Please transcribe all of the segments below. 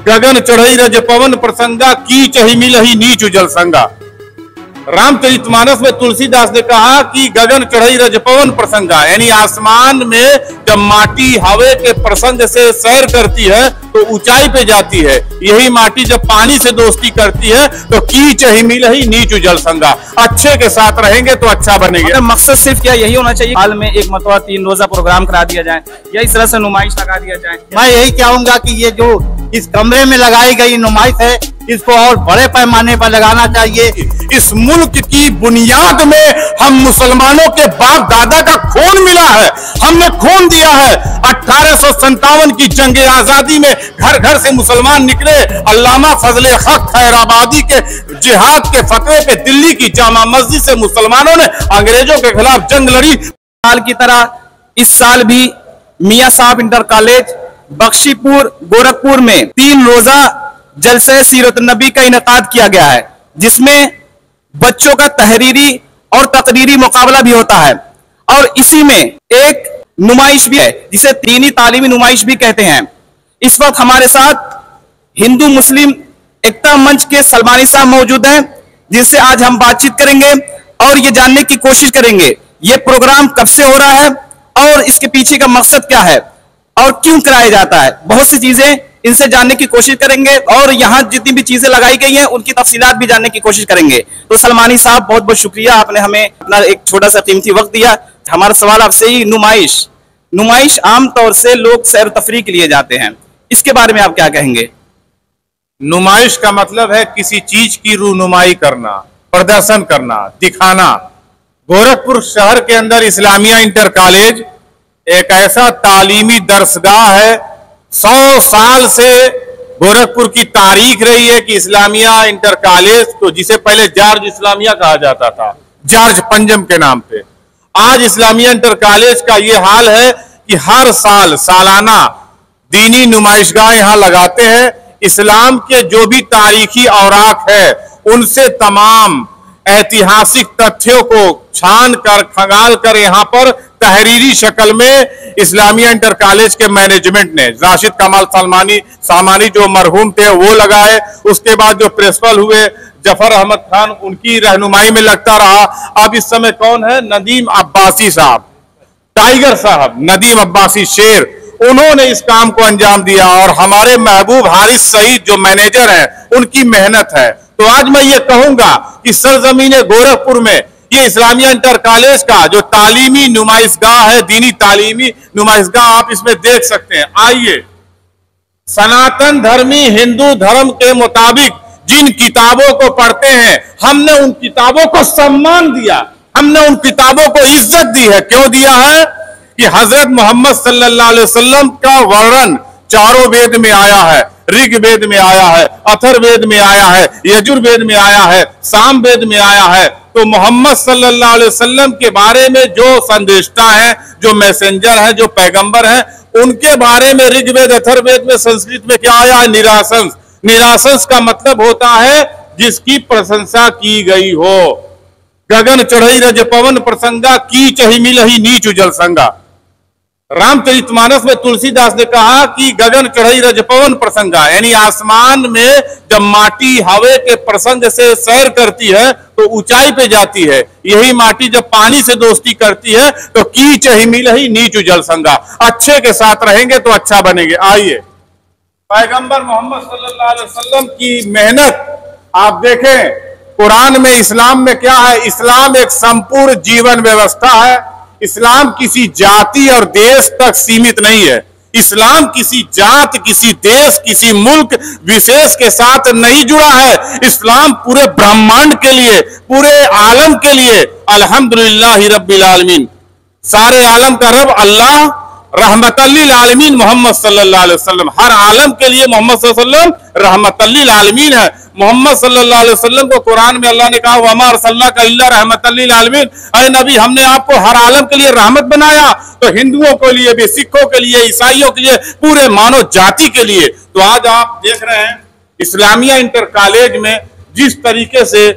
गगन चढ़ई रज पवन प्रसंगा की चही मिलही नीच उजल संगा। रामचरितमानस में तुलसीदास ने कहा कि गगन चढ़ई रज पवन प्रसंगा, यानी आसमान में जब माटी हवा के प्रसंग से सैर करती है तो ऊंचाई पे जाती है। यही माटी जब पानी से दोस्ती करती है तो कीच ही मिलही नीच उजल संगा, अच्छे के साथ रहेंगे तो अच्छा बनेंगे। मकसद सिर्फ क्या यही होना चाहिए, हाल में एक मतवा 3 रोजा प्रोग्राम करा दिया जाए या इस तरह से नुमाइश लगा दिया जाए? मैं यही चाहूंगा कि ये जो इस कमरे में लगाई गई नुमाइश है इसको और बड़े पैमाने पर लगाना चाहिए। इस मुल्क की बुनियाद में हम मुसलमानों के बाप दादा का खून मिला है, हमने खून दिया है। 1857 की जंग आजादी में घर घर से मुसलमान निकले। अल्लामा फजले हक खैराबादी के जिहाद के फतवे पे दिल्ली की जामा मस्जिद से मुसलमानों ने अंग्रेजों के खिलाफ जंग लड़ी। साल की तरह इस साल भी मियां साहब इंटर कॉलेज बख्शीपुर गोरखपुर में 3 रोजा जलसे सीरत नबी का इनेकाद किया गया है, जिसमें बच्चों का तहरीरी और तकरीरी मुकाबला भी होता है और इसी में एक नुमाइश भी है जिसे दीनी तालीमी नुमाइश भी कहते हैं। इस वक्त हमारे साथ हिंदू मुस्लिम एकता मंच के सलमानी साहब मौजूद हैं, जिनसे आज हम बातचीत करेंगे और ये जानने की कोशिश करेंगे ये प्रोग्राम कब से हो रहा है और इसके पीछे का मकसद क्या है और क्यों कराया जाता है। बहुत सी चीजें इनसे जानने की कोशिश करेंगे और यहाँ जितनी भी चीजें लगाई गई हैं उनकी तफसीलात भी जानने की कोशिश करेंगे। तो सलमानी साहब बहुत बहुत शुक्रिया, आपने हमें अपना एक छोटा सा कीमती वक्त दिया। हमारा सवाल आपसे ही, नुमाइश आमतौर से लोग सैर तफरीह के लिए जाते हैं, इसके बारे में आप क्या कहेंगे? नुमाइश का मतलब है किसी चीज की रूनुमाई करना, प्रदर्शन करना, दिखाना। गोरखपुर शहर के अंदर इस्लामिया इंटर कॉलेज एक ऐसा तालीमी दरसगाह है। 100 साल से गोरखपुर की तारीख रही है कि इस्लामिया इंटर कॉलेज को, जिसे पहले जार्ज इस्लामिया कहा जाता था, जार्ज पंजम के नाम पे, आज इस्लामिया इंटर कॉलेज का ये हाल है कि हर साल सालाना दीनी नुमाइशगाह यहाँ लगाते हैं। इस्लाम के जो भी तारीखी औराक है उनसे तमाम ऐतिहासिक तथ्यों को छान कर खंगाल कर यहाँ पर तहरीरी शक्ल में इस्लामिया इंटर कॉलेज के मैनेजमेंट ने, राशिद कमाल सामानी जो मरहूम थे वो लगाए। उसके बाद जो प्रिंसिपल हुए जफर अहमद खान, उनकी रहनुमाई में लगता रहा। अब इस समय कौन है? नदीम अब्बासी साहब, टाइगर साहब, नदीम अब्बासी शेर, उन्होंने इस काम को अंजाम दिया और हमारे महबूब हारिस सईद जो मैनेजर हैं उनकी मेहनत है। तो आज मैं ये कहूंगा कि सरजमीन गोरखपुर में ये इस्लामिया इंटर कॉलेज का जो तालीमी नुमाइशगाह है, दीनी तालीमी नुमाइशगाह, आप इसमें देख सकते हैं। आइए, सनातन धर्मी हिंदू धर्म के मुताबिक जिन किताबों को पढ़ते हैं हमने उन किताबों को सम्मान दिया, हमने उन किताबों को इज्जत दी है। क्यों दिया है? कि हजरत मोहम्मद सल्लल्लाहु अलैहि वसल्लम का वर्णन चारों वेद में आया है, ऋग्वेद में आया है, अथर्ववेद में आया है, यजुर्वेद में आया है, सामवेद में आया है। तो मोहम्मद सल्लल्लाहु अलैहि वसल्लम के बारे में जो संदेष्टा है, जो मैसेंजर है, जो पैगंबर है, उनके बारे में ऋग्वेद अथर्ववेद में संस्कृत में क्या आया है? निराशंस। निराशंस का मतलब होता है जिसकी प्रशंसा की गई हो। गगन चढ़ई रज पवन प्रसंगा की चही मिलही नीच उजल संगा। रामचरितमानस में तुलसीदास ने कहा कि गगन चढ़ई रज पवन प्रसंगा, यानी आसमान में जब माटी हवा के प्रसंग से सैर करती है तो ऊंचाई पे जाती है। यही माटी जब पानी से दोस्ती करती है तो कीच ही मिलही नीच उजल संगा, अच्छे के साथ रहेंगे तो अच्छा बनेंगे। आइए, पैगंबर मोहम्मद सल्लल्लाहु अलैहि वसल्लम की मेहनत आप देखें। कुरान में इस्लाम में क्या है? इस्लाम एक संपूर्ण जीवन व्यवस्था है। इस्लाम किसी जाति और देश तक सीमित नहीं है। इस्लाम किसी जात, किसी देश, किसी मुल्क विशेष के साथ नहीं जुड़ा है। इस्लाम पूरे ब्रह्मांड के लिए, पूरे आलम के लिए। अल्हम्दुलिल्लाह रब्बिल आलमीन, सारे आलम का रब अल्लाह, रहमतल लिल आलमीन मोहम्मद सल्लल्लाहु अलैहि वसल्लम, हर आलम के लिए मोहम्मद सल्लल्लाहु अलैहि वसल्लम रहमतल लिल आलमीन है। मोहम्मद सल्लल्लाहु अलैहि वसल्लम को कुरान में अल्लाह ने कहा वमा अरसलनाका इल्ला रहमतल लिल आलमीन, ऐ नबी हमने आपको हर आलम के लिए रहमत बनाया। तो हिंदुओं के लिए भी, सिखों के लिए, ईसाइयों के लिए, पूरे मानव जाति के लिए। तो आज आप देख रहे हैं इस्लामिया इंटर कॉलेज में जिस तरीके से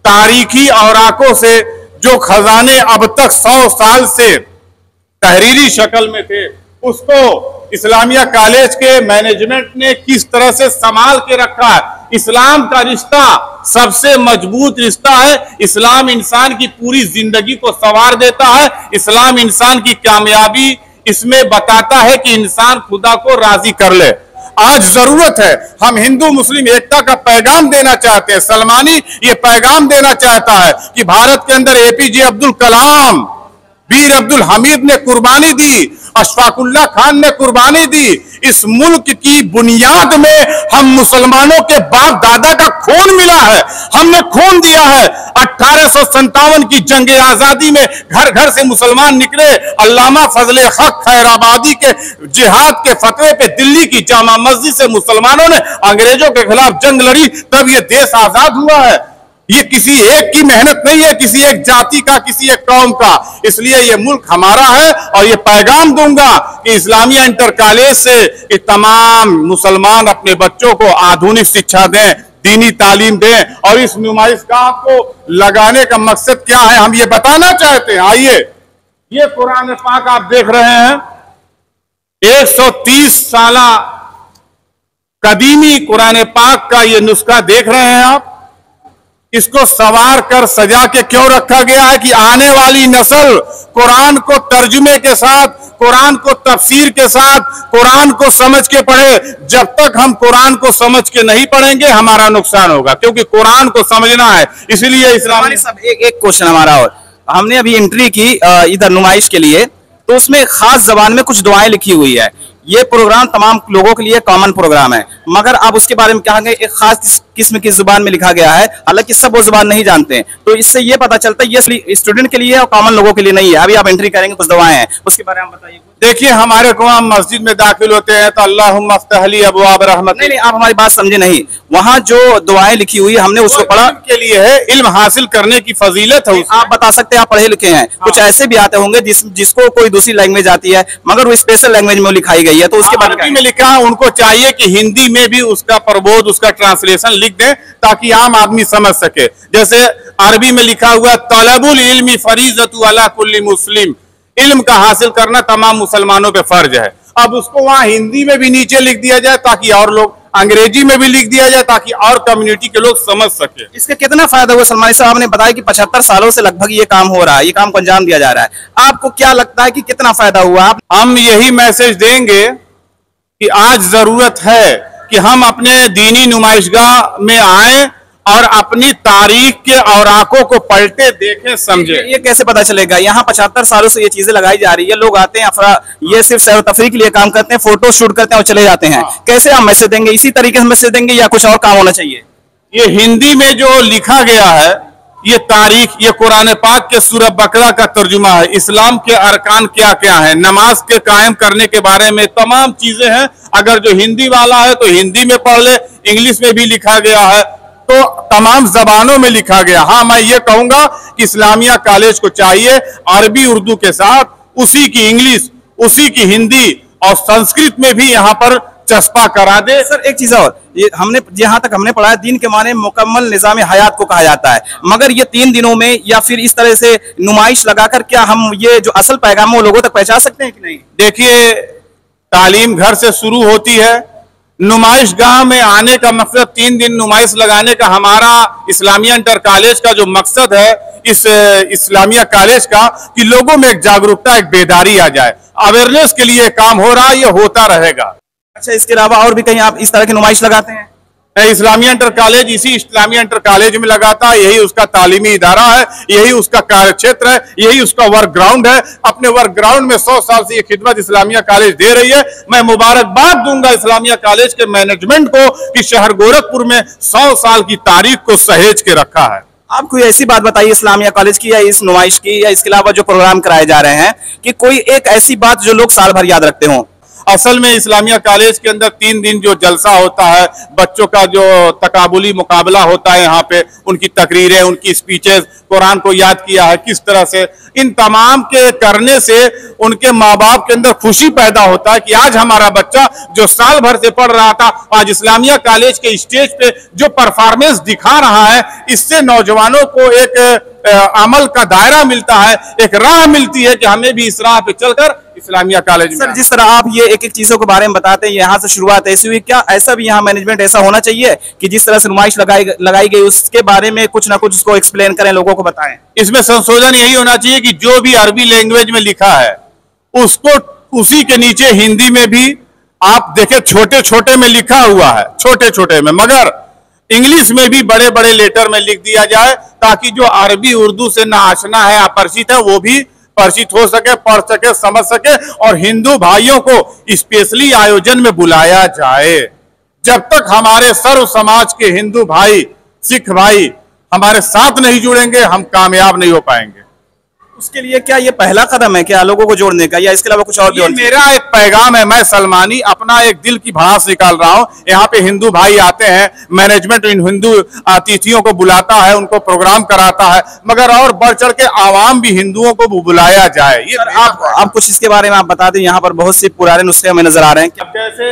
तारीखी औराकों से जो खजाने अब तक 100 साल से तहरीरी शक्ल में थे उसको इस्लामिया कॉलेज के मैनेजमेंट ने किस तरह से संभाल के रखा है। इस्लाम का रिश्ता सबसे मजबूत रिश्ता है। इस्लाम इंसान की पूरी जिंदगी को संवार देता है। इस्लाम इंसान की कामयाबी इसमें बताता है कि इंसान खुदा को राजी कर ले। आज जरूरत है, हम हिंदू मुस्लिम एकता का पैगाम देना चाहते हैं। सलमानी ये पैगाम देना चाहता है कि भारत के अंदर एपीजे अब्दुल कलाम, वीर अब्दुल हमीद ने कुर्बानी दी, अशफाकुल्लाह खान ने कुर्बानी दी। इस मुल्क की बुनियाद में हम मुसलमानों के बाप दादा का खून मिला है, हमने खून दिया है। 1857 की जंग आजादी में घर घर से मुसलमान निकले। अल्लामा फजले हक खैराबादी के जिहाद के फतवे पे दिल्ली की जामा मस्जिद से मुसलमानों ने अंग्रेजों के खिलाफ जंग लड़ी, तब ये देश आजाद हुआ है। ये किसी एक की मेहनत नहीं है, किसी एक जाति का, किसी एक कौम का। इसलिए ये मुल्क हमारा है और ये पैगाम दूंगा कि इस्लामिया इंटर कॉलेज से कि तमाम मुसलमान अपने बच्चों को आधुनिक शिक्षा दें, दीनी तालीम दें। और इस नुमाइशगाह को लगाने का मकसद क्या है, हम ये बताना चाहते हैं। आइए, ये कुरान पाक आप देख रहे हैं, 130 साल कदीमी कुरान पाक का ये नुस्खा देख रहे हैं आप। इसको सवार कर सजा के क्यों रखा गया है कि आने वाली नस्ल कुरान को तर्जुमे के साथ, कुरान को तफसीर के साथ, कुरान को समझ के पढ़े। जब तक हम कुरान को समझ के नहीं पढ़ेंगे हमारा नुकसान होगा, क्योंकि कुरान को समझना है। इसलिए इस्लामी सब एक क्वेश्चन हमारा और हमने अभी एंट्री की इधर नुमाइश के लिए, तो उसमें खास जबान में कुछ दुआएं लिखी हुई है। ये प्रोग्राम तमाम लोगों के लिए कॉमन प्रोग्राम है, मगर आप उसके बारे में कहेंगे एक खास किस्म की जुबान में लिखा गया है, हालांकि सब वो जुबान नहीं जानते हैं। तो इससे ये पता चलता है ये स्टूडेंट के लिए और कॉमन लोगों के लिए नहीं है। अभी आप एंट्री करेंगे, कुछ दुआएं हैं, उसके बारे में बताइए। देखिए, हमारे को हम मस्जिद में दाखिल होते हैं तो अल्लाहुम्मा अफ्तहली अबवाब रहमत। नहीं, आप हमारी बात समझे नहीं। वहाँ जो दुआएं लिखी हुई हमने उसको पढ़ा के लिए है, इल्म हासिल करने की फजीलत है। आप बता सकते हैं, आप पढ़े लिखे हैं। कुछ ऐसे भी आते होंगे जिसको कोई दूसरी लैंग्वेज आती है, मगर वो स्पेशल लैंग्वेज में लिखाई गई है, तो उसके बारे में लिखा है। उनको चाहिए कि हिंदी में भी उसका प्रबोध, उसका ट्रांसलेशन लिख दें ताकि आम आदमी समझ सके। जैसे अरबी में लिखा हुआ तलबुल इल्मी फरीज़तु अला कुल्ली मुस्लिम, इल्म का हासिल करना तमाम मुसलमानों पे फर्ज है। अब उसको वहां हिंदी में भी नीचे लिख दिया जाए ताकि और लोग, अंग्रेजी में भी लिख दिया जाए ताकि और कम्युनिटी के लोग समझ सके। इसका कितना फायदा हुआ? सलमानी साहब ने बताया कि 75 सालों से लगभग ये काम हो रहा है, ये काम को अंजाम दिया जा रहा है। आपको क्या लगता है कि कितना फायदा हुआ? हम यही मैसेज देंगे कि आज जरूरत है कि हम अपने दीनी नुमाइशगाह में आए और अपनी तारीख के औराकों को पलटे, देखें, समझे। ये कैसे पता चलेगा? यहाँ 75 सालों से ये चीजें लगाई जा रही है, लोग आते हैं, ये सिर्फ सैर तफरीह के लिए काम करते हैं, फोटो शूट करते हैं और चले जाते हैं। कैसे आप मैसेज देंगे? इसी तरीके से मैसेज देंगे या कुछ और काम होना चाहिए? ये हिंदी में जो लिखा गया है, ये तारीख, ये कुरान पाक के सूरह बकरा का तर्जुमा है। इस्लाम के अरकान क्या क्या है, नमाज के कायम करने के बारे में तमाम चीजें हैं। अगर जो हिंदी वाला है तो हिंदी में पढ़ ले, इंग्लिश में भी लिखा गया है, तो तमाम जबानों में लिखा गया। हाँ, मैं ये कहूंगा कि इस्लामिया कॉलेज को चाहिए अरबी उर्दू के साथ उसी की इंग्लिश, उसी की हिंदी और संस्कृत में भी यहाँ पर चस्पा करा दे। सर एक चीज और, ये हमने जहां तक हमने पढ़ा है, दीन के माने मुकम्मल निजाम हयात को कहा जाता है, मगर ये 3 दिनों में या फिर इस तरह से नुमाइश लगाकर क्या हम ये जो असल पैगाम है वो लोगों तक पहुंचा सकते हैं कि नहीं? देखिए, तालीम घर से शुरू होती है। नुमाइश गाह में आने का मकसद, 3 दिन नुमाइश लगाने का हमारा इस्लामिया इंटर कॉलेज का जो मकसद है, इस इस्लामिया कॉलेज का, कि लोगों में एक जागरूकता, एक बेदारी आ जाए। अवेयरनेस के लिए काम हो रहा है, ये होता रहेगा। अच्छा, इसके अलावा और भी कहीं आप इस तरह की नुमाइश लगाते हैं? इस्लामिया इंटर कॉलेज इसी इस्लामिया इंटर कॉलेज में लगाता है। यही उसका तालीमी इदारा है, यही उसका कार्य क्षेत्र है, यही उसका वर्क ग्राउंड है। अपने वर्क ग्राउंड में 100 साल से ये खिदमत इस्लामिया कॉलेज दे रही है। मैं मुबारकबाद दूंगा इस्लामिया कॉलेज के मैनेजमेंट को कि शहर गोरखपुर में 100 साल की तारीख को सहेज के रखा है। आप कोई ऐसी बात बताइए इस्लामिया कॉलेज की या इस नुमाइश की या इसके अलावा जो प्रोग्राम कराए जा रहे हैं, कि कोई एक ऐसी बात जो लोग साल भर याद रखते हों। असल में इस्लामिया कॉलेज के अंदर 3 दिन जो जलसा होता है, बच्चों का जो तकाबुली मुकाबला होता है, यहाँ पे उनकी तकरीरें, उनकी स्पीचेस, कुरान को याद किया है किस तरह से, इन तमाम के करने से उनके माँ बाप के अंदर खुशी पैदा होता है कि आज हमारा बच्चा जो साल भर से पढ़ रहा था, आज इस्लामिया कॉलेज के स्टेज पे जो परफॉर्मेंस दिखा रहा है, इससे नौजवानों को एक अमल का दायरा मिलता है, एक राह मिलती है कि हमें भी इस राह पे चलकर इस्लामिया कॉलेज में। सर, जिस तरह आप ये एक एक चीजों के बारे में बताते हैं, यहाँ से शुरुआत ऐसी हुई, क्या ऐसा भी यहाँ मैनेजमेंट ऐसा होना चाहिए कि जिस तरह से नुमाइश लगाई गई उसके बारे में कुछ ना कुछ उसको एक्सप्लेन करें, लोगों को बताएं? इसमें संशोधन यही होना चाहिए कि जो भी अरबी लैंग्वेज में लिखा है उसको उसी के नीचे हिंदी में भी आप देखें, छोटे छोटे में लिखा हुआ है, छोटे छोटे में, मगर इंग्लिश में भी बड़े बड़े लेटर में लिख दिया जाए, ताकि जो अरबी उर्दू से ना आशना है, अपरिचित है, वो भी परिचित हो सके, पढ़ सके, समझ सके। और हिंदू भाइयों को स्पेशली आयोजन में बुलाया जाए। जब तक हमारे सर्व समाज के हिंदू भाई, सिख भाई हमारे साथ नहीं जुड़ेंगे, हम कामयाब नहीं हो पाएंगे। उसके लिए क्या ये पहला कदम है क्या लोगों को जोड़ने का, या इसके अलावा कुछ और? मेरा एक पैगाम है, मैं सलमानी अपना एक दिल की भड़ास निकाल रहा हूं। यहाँ पे हिंदू भाई आते हैं, मैनेजमेंट इन हिंदू अतिथियों को बुलाता है, उनको प्रोग्राम कराता है, मगर और बढ़ चढ़ के आवाम भी हिंदुओं को बुलाया जाए। ये आप कुछ इसके बारे में आप बता दें। यहाँ पर बहुत से पुराने नुस्खे हमें नजर आ रहे हैं। जैसे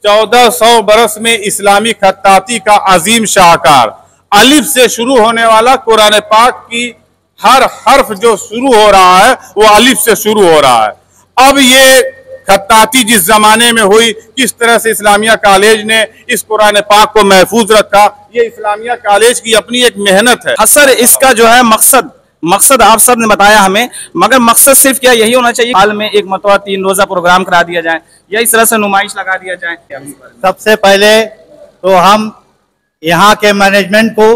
1400 बरस में इस्लामी खत्ताती का अजीम शाहकार, अलिफ से शुरू होने वाला कुरान पाक की हर हर्फ जो शुरू हो रहा है वो अलिफ से शुरू हो रहा है। अब ये खत्ताती जिस जमाने में हुई, किस तरह से इस्लामिया कॉलेज ने इस कुरान पाक को महफूज रखा, ये इस्लामिया कॉलेज की अपनी एक मेहनत है। सर, इसका जो है मकसद आप सर ने बताया हमें, मगर मकसद सिर्फ क्या यही होना चाहिए हाल में एक मरतबा 3 रोजा प्रोग्राम करा दिया जाए या इस तरह से नुमाइश लगा दिया जाए? सबसे पहले तो हम यहाँ के मैनेजमेंट को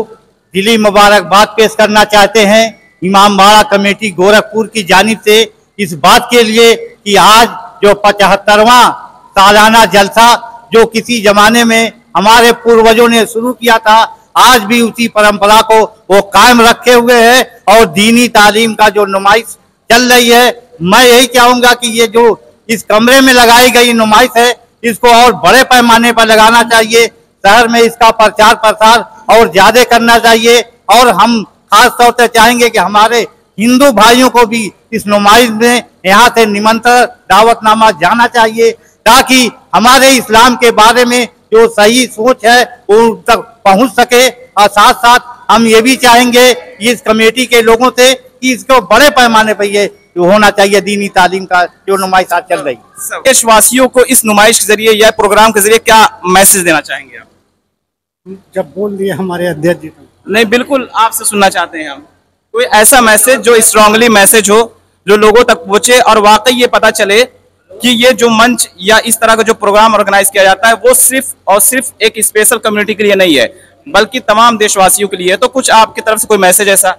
दिली मुबारकबाद पेश करना चाहते हैं, इमाम बाड़ा कमेटी गोरखपुर की जानिब से, इस बात के लिए कि आज जो 75वां सालाना जलसा जो किसी जमाने में हमारे पूर्वजों ने शुरू किया था, आज भी उसी परंपरा को वो कायम रखे हुए है और दीनी तालीम का जो नुमाइश चल रही है, मैं यही चाहूंगा कि ये जो इस कमरे में लगाई गई नुमाइश है, इसको और बड़े पैमाने पर लगाना चाहिए। शहर में इसका प्रचार प्रसार और ज्यादा करना चाहिए। और हम खास तौर से चाहेंगे कि हमारे हिंदू भाइयों को भी इस नुमाइश में यहाँ से निमंत्रण दावतनामा जाना चाहिए, ताकि हमारे इस्लाम के बारे में जो सही सोच है वो उन तक पहुँच सके। और साथ साथ हम ये भी चाहेंगे इस कमेटी के लोगों से कि इसको बड़े पैमाने पर ये होना चाहिए, दीनी तालीम का जो नुमाइश आज चल रही है। देशवासियों को इस नुमाइश के जरिए या प्रोग्राम के जरिए क्या मैसेज देना चाहेंगे आप? जब बोल दिए हमारे अध्यक्ष जी। नहीं, बिल्कुल आपसे सुनना चाहते हैं हम। कोई ऐसा मैसेज जो स्ट्रांगली मैसेज हो, जो लोगों तक पहुंचे और वाकई ये पता चले कि ये जो मंच या इस तरह का जो प्रोग्राम ऑर्गेनाइज किया जाता है वो सिर्फ और सिर्फ एक स्पेशल कम्युनिटी के लिए नहीं है, बल्कि तमाम देशवासियों के लिए। तो कुछ आपकी तरफ से कोई मैसेज ऐसा?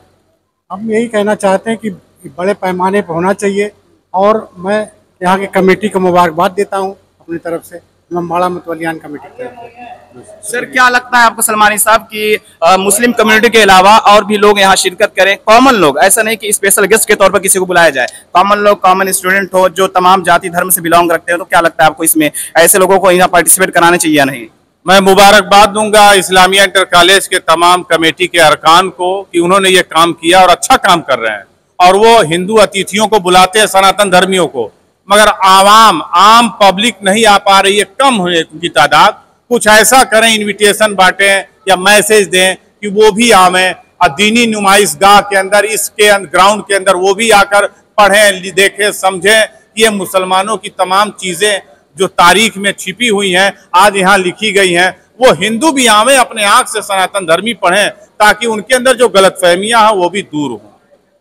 हम यही कहना चाहते हैं कि बड़े पैमाने पर होना चाहिए, और मैं यहाँ की कमेटी को मुबारकबाद देता हूँ अपनी तरफ से, इमामबाड़ा मुतवल्लियान कमेटी की तरफ से। सर, क्या लगता है आपको सलमानी साहब कि मुस्लिम कम्युनिटी के अलावा और भी लोग यहाँ शिरकत करें, कॉमन लोग, ऐसा नहीं कि स्पेशल गेस्ट के तौर पर किसी को बुलाया जाए, कॉमन लोग, कॉमन स्टूडेंट हो जो तमाम जाति धर्म से बिलोंग रखते हैं, तो क्या लगता है आपको इसमें ऐसे लोगों को यहाँ पार्टिसिपेट कराना चाहिए या नहीं? मैं मुबारकबाद दूंगा इस्लामिया इंटर कॉलेज के तमाम कमेटी के अरकान को कि उन्होंने ये काम किया और अच्छा काम कर रहे हैं, और वो हिंदू अतिथियों को बुलाते हैं, सनातन धर्मियों को, मगर आम पब्लिक नहीं आ पा रही है, कम हुई उनकी तादाद। कुछ ऐसा करें, इनविटेशन बांटें या मैसेज दें कि वो भी आवें और दीनी नुमाइश गाह के अंदर, इसके ग्राउंड के अंदर वो भी आकर पढ़ें, देखें, समझें कि ये मुसलमानों की तमाम चीज़ें जो तारीख में छिपी हुई हैं, आज यहाँ लिखी गई हैं, वो हिंदू भी आवें, अपने आँख से सनातन धर्मी पढ़ें, ताकि उनके अंदर जो गलतफहमियाँ हैं वो भी दूर हों।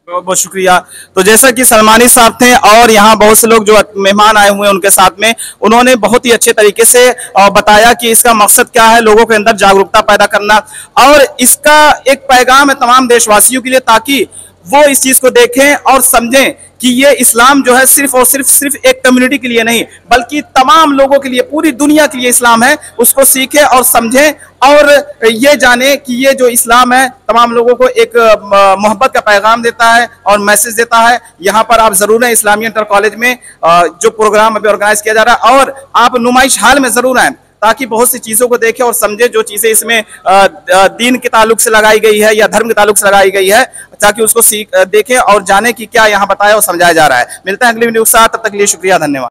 बहुत बहुत शुक्रिया। तो जैसा कि सलमानी साहब थे और यहाँ बहुत से लोग जो मेहमान आए हुए हैं उनके साथ में, उन्होंने बहुत ही अच्छे तरीके से बताया कि इसका मकसद क्या है, लोगों के अंदर जागरूकता पैदा करना, और इसका एक पैगाम है तमाम देशवासियों के लिए, ताकि वो इस चीज को देखें और समझें कि ये इस्लाम जो है सिर्फ और सिर्फ एक कम्युनिटी के लिए नहीं, बल्कि तमाम लोगों के लिए, पूरी दुनिया के लिए इस्लाम है। उसको सीखें और समझें और ये जाने कि ये जो इस्लाम है तमाम लोगों को एक मोहब्बत का पैगाम देता है और मैसेज देता है। यहाँ पर आप जरूर हैं इस्लामिया इंटर कॉलेज में जो प्रोग्राम अभी ऑर्गेनाइज किया जा रहा है, और आप नुमाइश हाल में जरूर आए ताकि बहुत सी चीजों को देखें और समझे, जो चीजें इसमें दीन के ताल्लुक से लगाई गई है या धर्म के ताल्लुक से लगाई गई है, ताकि उसको देखें और जाने कि क्या यहाँ बताया और समझाया जा रहा है। मिलता है अगली वीडियो के साथ, तब तक के लिए शुक्रिया, धन्यवाद।